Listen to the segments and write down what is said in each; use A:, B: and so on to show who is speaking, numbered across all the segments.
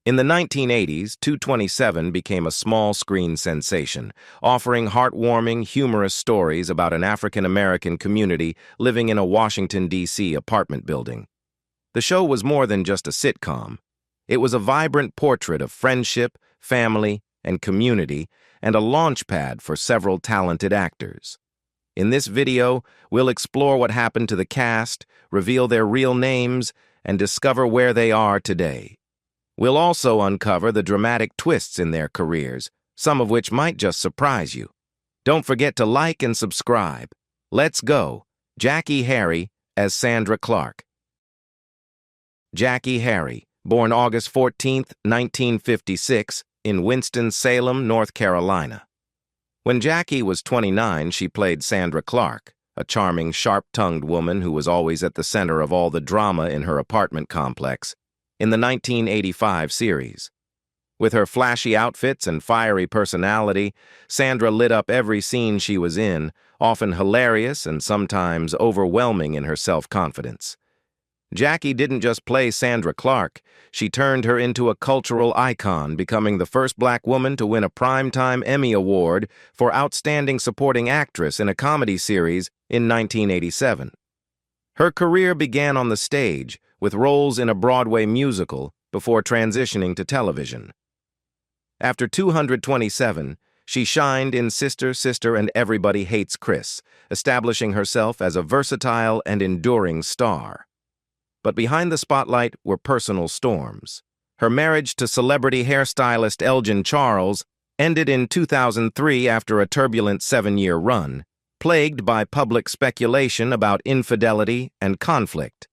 A: In the 1980s, 227 became a small-screen sensation, offering heartwarming, humorous stories about an African-American community living in a Washington, D.C. apartment building. The show was more than just a sitcom. It was a vibrant portrait of friendship, family, and community, and a launchpad for several talented actors. In this video, we'll explore what happened to the cast, reveal their real names, and discover where they are today. We'll also uncover the dramatic twists in their careers, some of which might just surprise you. Don't forget to like and subscribe. Let's go. Jackie Harry as Sandra Clark. Jackie Harry, born August 14, 1956, in Winston-Salem, North Carolina. When Jackie was 29, she played Sandra Clark, a charming, sharp-tongued woman who was always at the center of all the drama in her apartment complex, in the 1985 series. With her flashy outfits and fiery personality, Sandra lit up every scene she was in, often hilarious and sometimes overwhelming in her self-confidence. Jackie didn't just play Sandra Clark, she turned her into a cultural icon, becoming the first black woman to win a Primetime Emmy Award for Outstanding Supporting Actress in a Comedy Series in 1987. Her career began on the stage, with roles in a Broadway musical before transitioning to television. After 227, she shined in Sister, Sister, and Everybody Hates Chris, establishing herself as a versatile and enduring star. But behind the spotlight were personal storms. Her marriage to celebrity hairstylist Elgin Charles ended in 2003 after a turbulent 7-year run, plagued by public speculation about infidelity and conflict,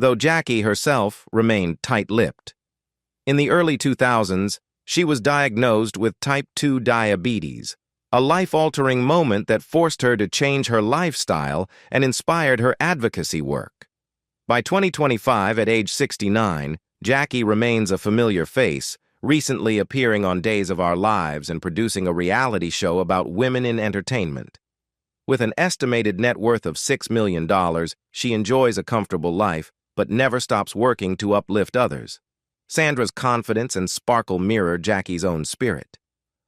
A: though Jackie herself remained tight-lipped. In the early 2000s, she was diagnosed with type 2 diabetes, a life-altering moment that forced her to change her lifestyle and inspired her advocacy work. By 2025, at age 69, Jackie remains a familiar face, recently appearing on Days of Our Lives and producing a reality show about women in entertainment. With an estimated net worth of $6 million, she enjoys a comfortable life, but never stops working to uplift others. Sandra's confidence and sparkle mirror Jackie's own spirit.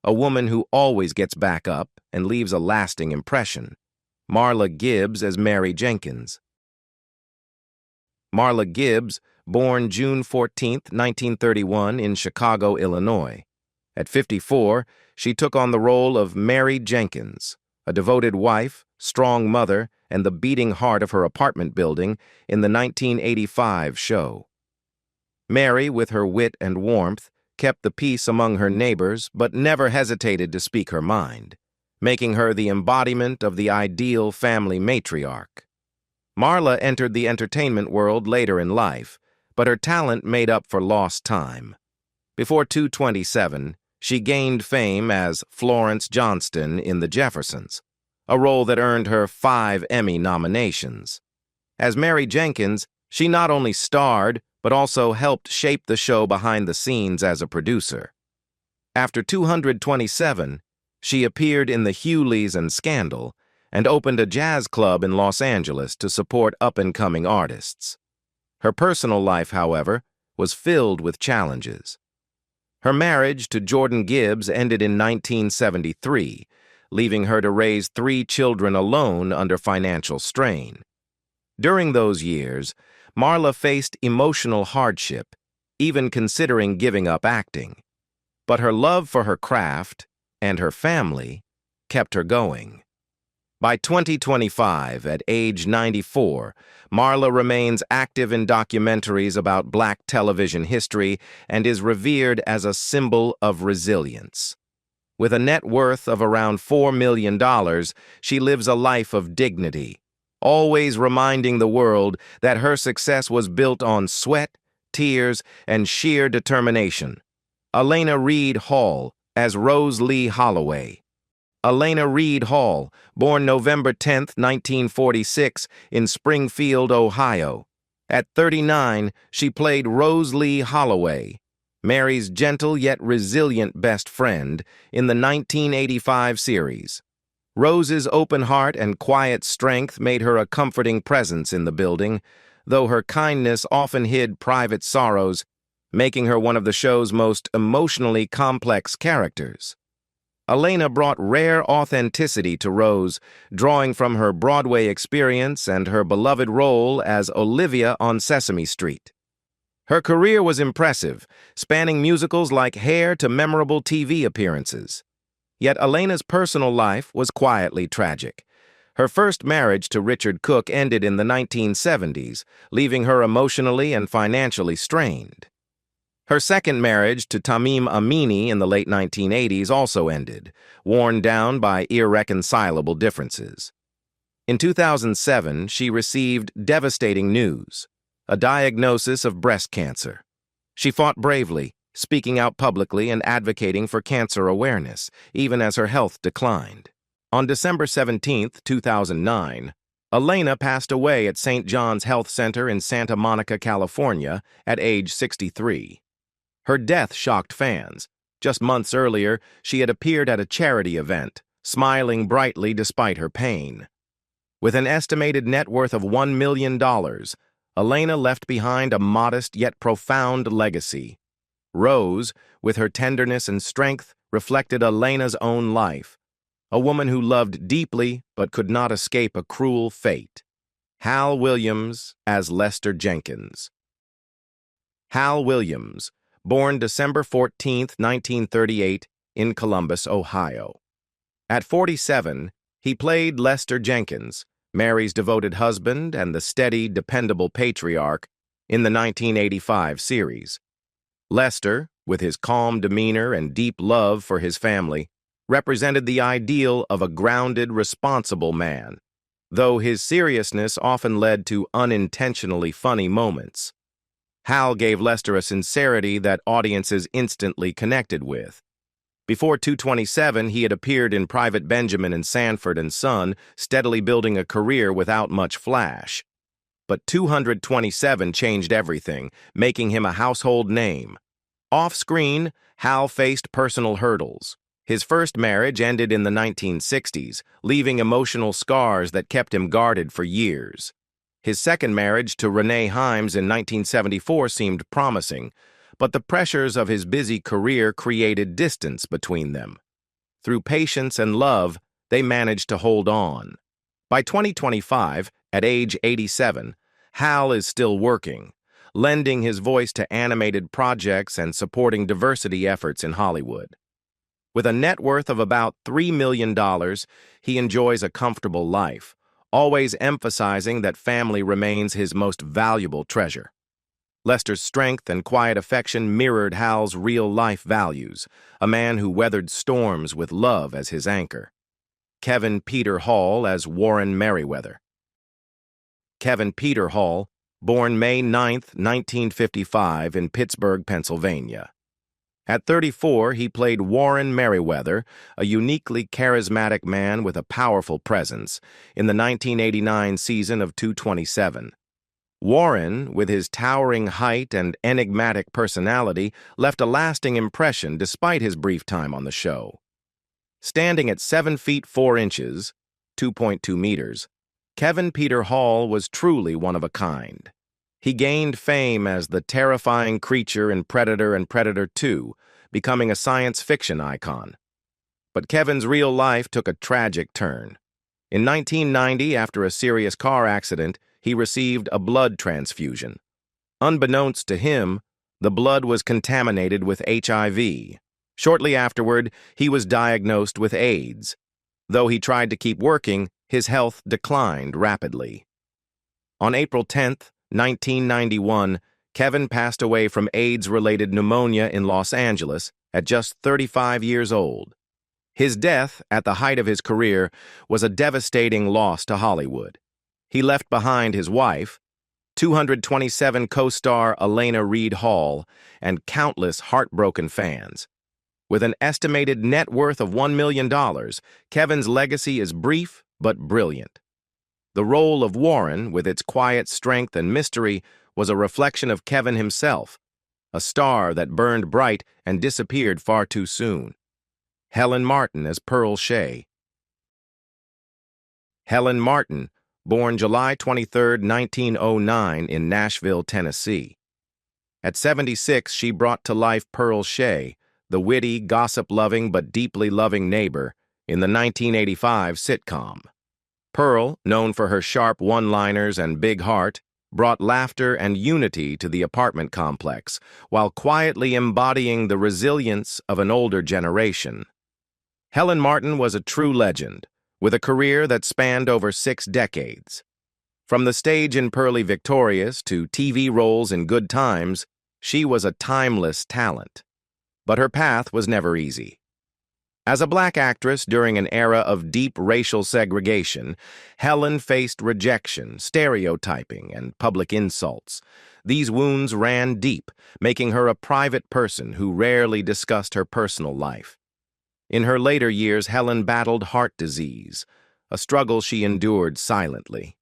A: A woman who always gets back up and leaves a lasting impression. Marla Gibbs as Mary Jenkins. Marla Gibbs, born June 14, 1931, in Chicago, Illinois. At 54, she took on the role of Mary Jenkins, a devoted wife, strong mother, and the beating heart of her apartment building in the 1985 show. Mary, with her wit and warmth, kept the peace among her neighbors but never hesitated to speak her mind, making her the embodiment of the ideal family matriarch. Marla entered the entertainment world later in life, but her talent made up for lost time. Before 227, she gained fame as Florence Johnston in The Jeffersons, a role that earned her 5 Emmy nominations. As Mary Jenkins, she not only starred, but also helped shape the show behind the scenes as a producer. After 227, she appeared in The Hugleys and Scandal and opened a jazz club in Los Angeles to support up-and-coming artists. Her personal life, however, was filled with challenges. Her marriage to Jordan Gibbs ended in 1973, leaving her to raise 3 children alone under financial strain. During those years, Marla faced emotional hardship, even considering giving up acting. But her love for her craft and her family kept her going. By 2025, at age 94, Marla remains active in documentaries about Black television history and is revered as a symbol of resilience. With a net worth of around $4 million, she lives a life of dignity, always reminding the world that her success was built on sweat, tears, and sheer determination. Elena Reed Hall as Rose Lee Holloway. Elena Reed Hall, born November 10, 1946, in Springfield, Ohio. At 39, she played Rose Lee Holloway, Mary's gentle yet resilient best friend, in the 1985 series. Rose's open heart and quiet strength made her a comforting presence in the building, though her kindness often hid private sorrows. making her one of the show's most emotionally complex characters. Elena brought rare authenticity to Rose, drawing from her Broadway experience and her beloved role as Olivia on Sesame Street. Her career was impressive, spanning musicals like Hair to memorable TV appearances. Yet Elena's personal life was quietly tragic. Her first marriage to Richard Cook ended in the 1970s, leaving her emotionally and financially strained. Her second marriage to Tamim Amini in the late 1980s also ended, worn down by irreconcilable differences. In 2007, she received devastating news: a diagnosis of breast cancer. She fought bravely, speaking out publicly and advocating for cancer awareness, even as her health declined. On December 17, 2009, Elena passed away at St. John's Health Center in Santa Monica, California, at age 63. Her death shocked fans. Just months earlier, she had appeared at a charity event, smiling brightly despite her pain. With an estimated net worth of $1 million, Elena left behind a modest yet profound legacy. Rose, with her tenderness and strength, reflected Elena's own life, a woman who loved deeply but could not escape a cruel fate. Hal Williams as Lester Jenkins. Hal Williams, born December 14, 1938, in Columbus, Ohio. At 47, he played Lester Jenkins, Mary's devoted husband and the steady, dependable patriarch, in the 1985 series. Lester, with his calm demeanor and deep love for his family, represented the ideal of a grounded, responsible man, though his seriousness often led to unintentionally funny moments. Hal gave Lester a sincerity that audiences instantly connected with. Before 227, he had appeared in Private Benjamin and Sanford and Son, steadily building a career without much flash. But 227 changed everything, making him a household name. Off-screen, Hal faced personal hurdles. His first marriage ended in the 1960s, leaving emotional scars that kept him guarded for years. His second marriage to Renee Himes in 1974 seemed promising, but the pressures of his busy career created distance between them. Through patience and love, they managed to hold on. By 2025, at age 87, Hal is still working, lending his voice to animated projects and supporting diversity efforts in Hollywood. With a net worth of about $3 million, he enjoys a comfortable life, always emphasizing that family remains his most valuable treasure. Lester's strength and quiet affection mirrored Hal's real-life values, a man who weathered storms with love as his anchor. Kevin Peter Hall as Warren Merryweather. Kevin Peter Hall, born May 9, 1955, in Pittsburgh, Pennsylvania. At 34, he played Warren Merryweather, a uniquely charismatic man with a powerful presence, in the 1989 season of 227. Warren, with his towering height and enigmatic personality, left a lasting impression despite his brief time on the show. Standing at 7 feet 4 inches, 2.2 meters, Kevin Peter Hall was truly one of a kind. He gained fame as the terrifying creature in Predator and Predator 2, becoming a science fiction icon. But Kevin's real life took a tragic turn. In 1990, after a serious car accident, he received a blood transfusion. Unbeknownst to him, the blood was contaminated with HIV. Shortly afterward, he was diagnosed with AIDS. Though he tried to keep working, his health declined rapidly. On April 10, 1991, Kevin passed away from AIDS-related pneumonia in Los Angeles at just 35 years old. His death, at the height of his career, was a devastating loss to Hollywood. He left behind his wife, 227 co-star Elena Reed Hall, and countless heartbroken fans. With an estimated net worth of $1 million, Kevin's legacy is brief but brilliant. The role of Warren, with its quiet strength and mystery, was a reflection of Kevin himself, a star that burned bright and disappeared far too soon. Helen Martin as Pearl Shea. Helen Martin, born July 23, 1909, in Nashville, Tennessee. At 76, she brought to life Pearl Shea, the witty, gossip-loving but deeply loving neighbor, in the 1985 sitcom. Pearl, known for her sharp one-liners and big heart, brought laughter and unity to the apartment complex, while quietly embodying the resilience of an older generation. Helen Martin was a true legend, with a career that spanned over 6 decades. From the stage in Pearly Victorious to TV roles in Good Times, she was a timeless talent. But her path was never easy. As a black actress during an era of deep racial segregation, Helen faced rejection, stereotyping, and public insults. These wounds ran deep, making her a private person who rarely discussed her personal life. In her later years, Helen battled heart disease, a struggle she endured silently.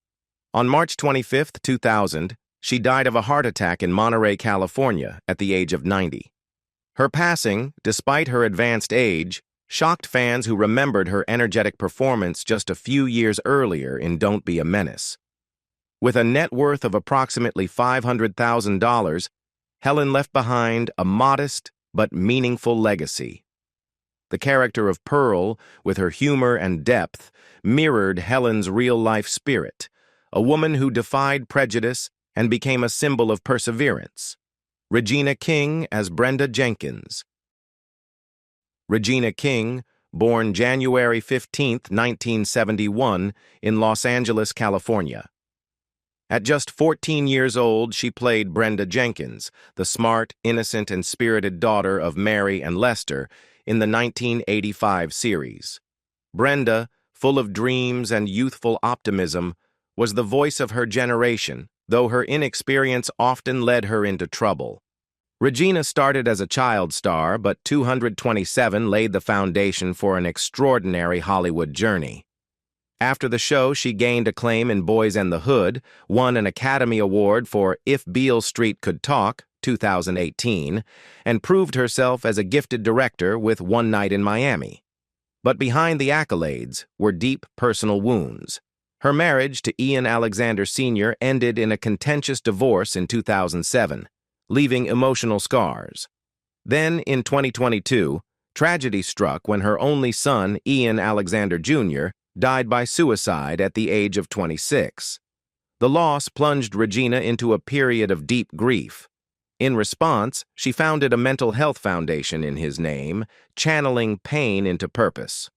A: On March 25, 2000, she died of a heart attack in Monterey, California, at the age of 90. Her passing, despite her advanced age, shocked fans who remembered her energetic performance just a few years earlier in Don't Be a Menace. With a net worth of approximately $500,000, Helen left behind a modest but meaningful legacy. The character of Pearl, with her humor and depth, mirrored Helen's real-life spirit, a woman who defied prejudice and became a symbol of perseverance. Regina King as Brenda Jenkins. Regina King, born January 15, 1971, in Los Angeles, California. At just 14 years old, she played Brenda Jenkins, the smart, innocent, and spirited daughter of Mary and Lester, in the 1985 series. Brenda, full of dreams and youthful optimism, was the voice of her generation, though her inexperience often led her into trouble. Regina started as a child star, but 227 laid the foundation for an extraordinary Hollywood journey. After the show, she gained acclaim in Boys and the Hood, won an Academy Award for If Beale Street Could Talk, 2018, and proved herself as a gifted director with One Night in Miami. But behind the accolades were deep personal wounds. Her marriage to Ian Alexander Sr. ended in a contentious divorce in 2007. Leaving emotional scars. Then, in 2022, tragedy struck when her only son, Ian Alexander Jr., died by suicide at the age of 26. The loss plunged Regina into a period of deep grief. In response, she founded a mental health foundation in his name, channeling pain into purpose.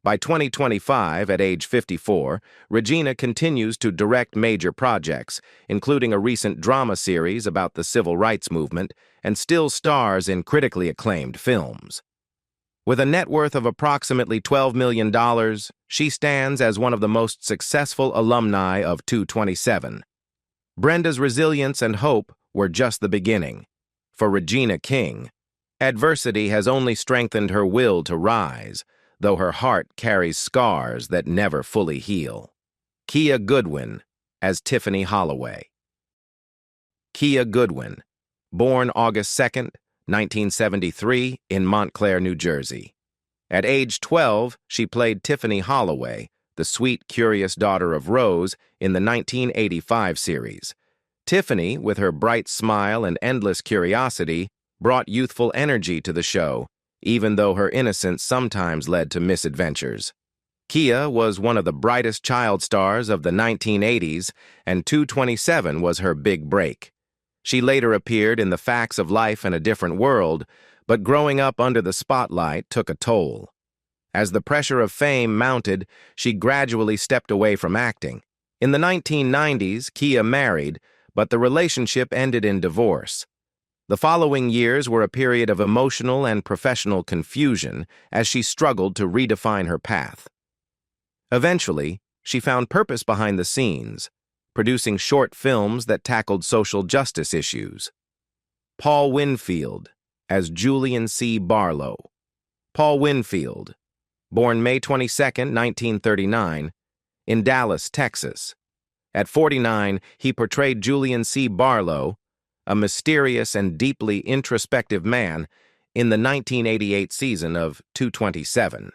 A: By 2025, at age 54, Regina continues to direct major projects, including a recent drama series about the civil rights movement, and still stars in critically acclaimed films. With a net worth of approximately $12 million, she stands as one of the most successful alumni of 227. Brenda's resilience and hope were just the beginning. For Regina King, adversity has only strengthened her will to rise, though her heart carries scars that never fully heal. Goodwin as Tiffany Holloway. Goodwin, born August 2, 1973, in Montclair, New Jersey. At age 12, she played Tiffany Holloway, the sweet, curious daughter of Rose, in the 1985 series. Tiffany, with her bright smile and endless curiosity, brought youthful energy to the show, even though her innocence sometimes led to misadventures. Was one of the brightest child stars of the 1980s, and 227 was her big break. She later appeared in The Facts of Life in a Different World, but growing up under the spotlight took a toll. As the pressure of fame mounted, she gradually stepped away from acting. In the 1990s, married, but the relationship ended in divorce. The following years were a period of emotional and professional confusion as she struggled to redefine her path. Eventually, she found purpose behind the scenes, producing short films that tackled social justice issues. Paul Winfield as Julian C. Barlo. Paul Winfield, born May 22, 1939, in Dallas, Texas. At 49, he portrayed Julian C. Barlo, a mysterious and deeply introspective man, in the 1988 season of 227.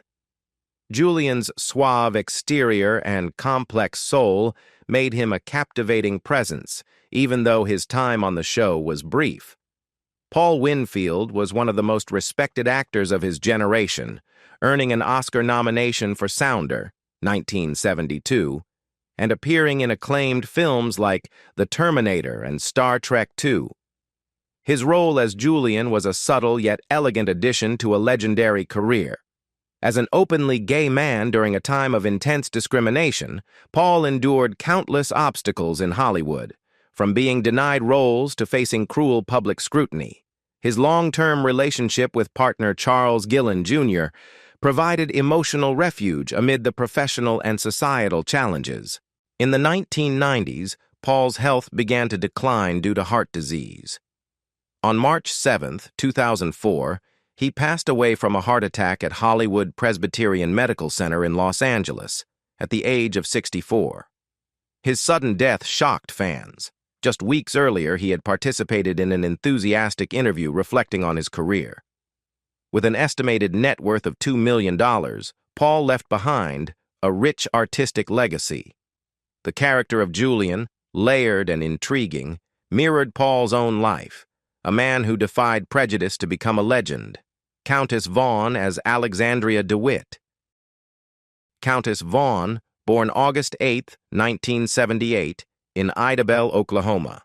A: Julian's suave exterior and complex soul made him a captivating presence, even though his time on the show was brief. Paul Winfield was one of the most respected actors of his generation, earning an Oscar nomination for Sounder, 1972, and appearing in acclaimed films like The Terminator and Star Trek II. His role as Julian was a subtle yet elegant addition to a legendary career. As an openly gay man during a time of intense discrimination, Paul endured countless obstacles in Hollywood, from being denied roles to facing cruel public scrutiny. His long-term relationship with partner Charles Gillen Jr. provided emotional refuge amid the professional and societal challenges. In the 1990s, Paul's health began to decline due to heart disease. On March 7, 2004, he passed away from a heart attack at Hollywood Presbyterian Medical Center in Los Angeles at the age of 64. His sudden death shocked fans. Just weeks earlier, he had participated in an enthusiastic interview reflecting on his career. With an estimated net worth of $2 million, Paul left behind a rich artistic legacy. The character of Julian, layered and intriguing, mirrored Paul's own life, a man who defied prejudice to become a legend. Countess Vaughn as Alexandria Dwit. Countess Vaughn, born August 8, 1978, in Idabel, Oklahoma.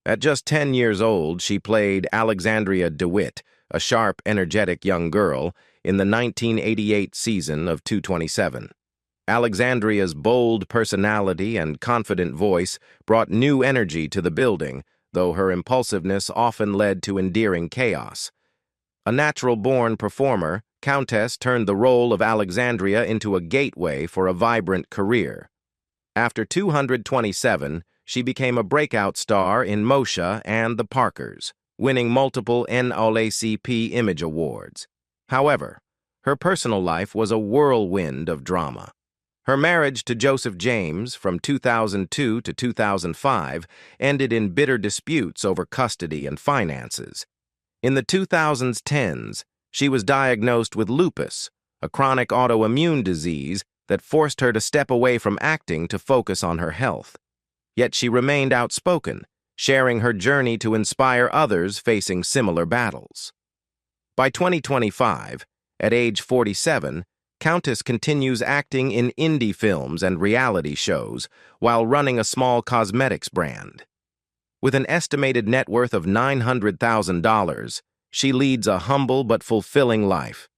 A: At just 10 years old, she played Alexandria DeWitt, a sharp, energetic young girl, in the 1988 season of 227. Alexandria's bold personality and confident voice brought new energy to the building, though her impulsiveness often led to endearing chaos. A natural-born performer, Countess turned the role of Alexandria into a gateway for a vibrant career. After 227, she became a breakout star in Moshe and The Parkers, winning multiple NAACP Image Awards. However, her personal life was a whirlwind of drama. Her marriage to Joseph James from 2002 to 2005 ended in bitter disputes over custody and finances. In the 2010s, she was diagnosed with lupus, a chronic autoimmune disease that forced her to step away from acting to focus on her health. Yet she remained outspoken, sharing her journey to inspire others facing similar battles. By 2025, at age 47, Countess continues acting in indie films and reality shows while running a small cosmetics brand. With an estimated net worth of $900,000, she leads a humble but fulfilling life.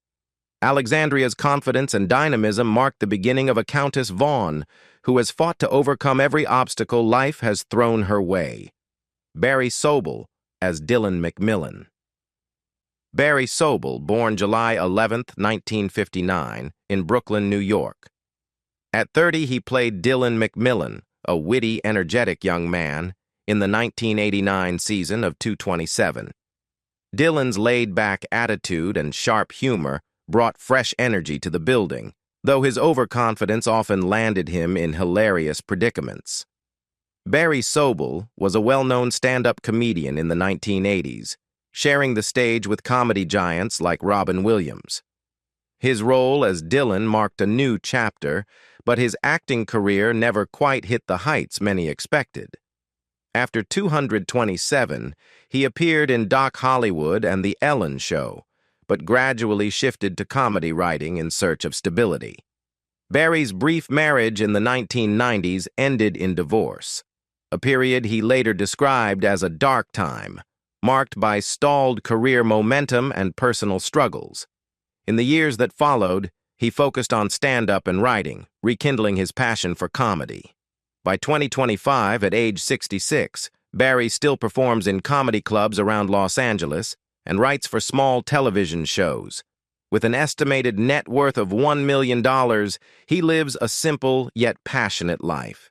A: Alexandria's confidence and dynamism marked the beginning of a Countess Vaughn, who has fought to overcome every obstacle life has thrown her way. Barry Sobel as Dylan McMillan. Barry Sobel, born July 11, 1959, in Brooklyn, New York. At 30, he played Dylan McMillan, a witty, energetic young man, in the 1989 season of 227. Dylan's laid-back attitude and sharp humor brought fresh energy to the building, though his overconfidence often landed him in hilarious predicaments. Barry Sobel was a well-known stand-up comedian in the 1980s, sharing the stage with comedy giants like Robin Williams. His role as Dylan marked a new chapter, but his acting career never quite hit the heights many expected. After 227, he appeared in Doc Hollywood and The Ellen Show, but gradually shifted to comedy writing in search of stability. Barry's brief marriage in the 1990s ended in divorce, a period he later described as a dark time, marked by stalled career momentum and personal struggles. In the years that followed, he focused on stand-up and writing, rekindling his passion for comedy. By 2025, at age 66, Barry still performs in comedy clubs around Los Angeles and writes for small television shows. With an estimated net worth of $1 million, he lives a simple yet passionate life.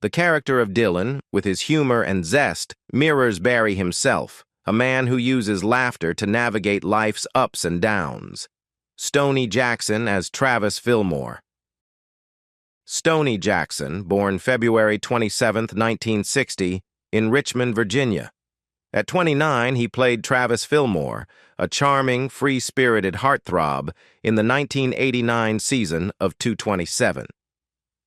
A: The character of Dylan, with his humor and zest, mirrors Barry himself, a man who uses laughter to navigate life's ups and downs. Stony Jackson as Travis Fillmore. Stony Jackson, born February 27, 1960, in Richmond, Virginia. At 29, he played Travis Fillmore, a charming, free-spirited heartthrob, in the 1989 season of 227.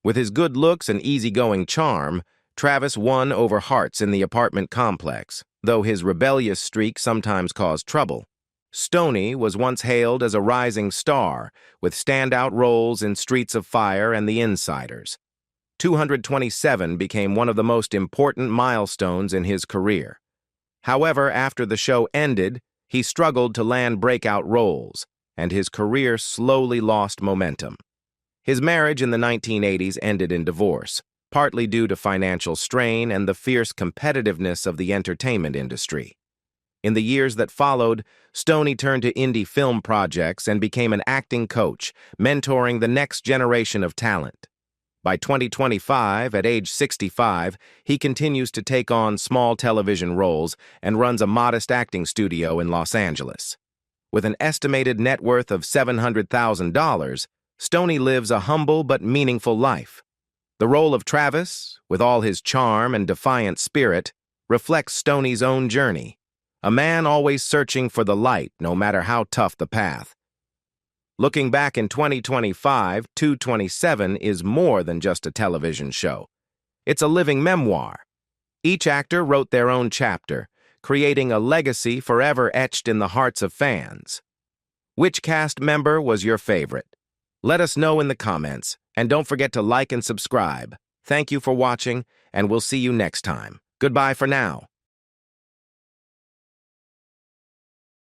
A: With his good looks and easygoing charm, Travis won over hearts in the apartment complex, though his rebellious streak sometimes caused trouble. Stony was once hailed as a rising star, with standout roles in Streets of Fire and The Insiders. 227 became one of the most important milestones in his career. However, after the show ended, he struggled to land breakout roles, and his career slowly lost momentum. His marriage in the 1980s ended in divorce, partly due to financial strain and the fierce competitiveness of the entertainment industry. In the years that followed, Stony turned to indie film projects and became an acting coach, mentoring the next generation of talent. By 2025, at age 65, he continues to take on small television roles and runs a modest acting studio in Los Angeles. With an estimated net worth of $700,000, Stony lives a humble but meaningful life. The role of Travis, with all his charm and defiant spirit, reflects Stony's own journey, a man always searching for the light no matter how tough the path. Looking back in 2025, 227 is more than just a television show. It's a living memoir. Each actor wrote their own chapter, creating a legacy forever etched in the hearts of fans. Which cast member was your favorite? Let us know in the comments, and don't forget to like and subscribe. Thank you for watching, and we'll see you next time. Goodbye for now.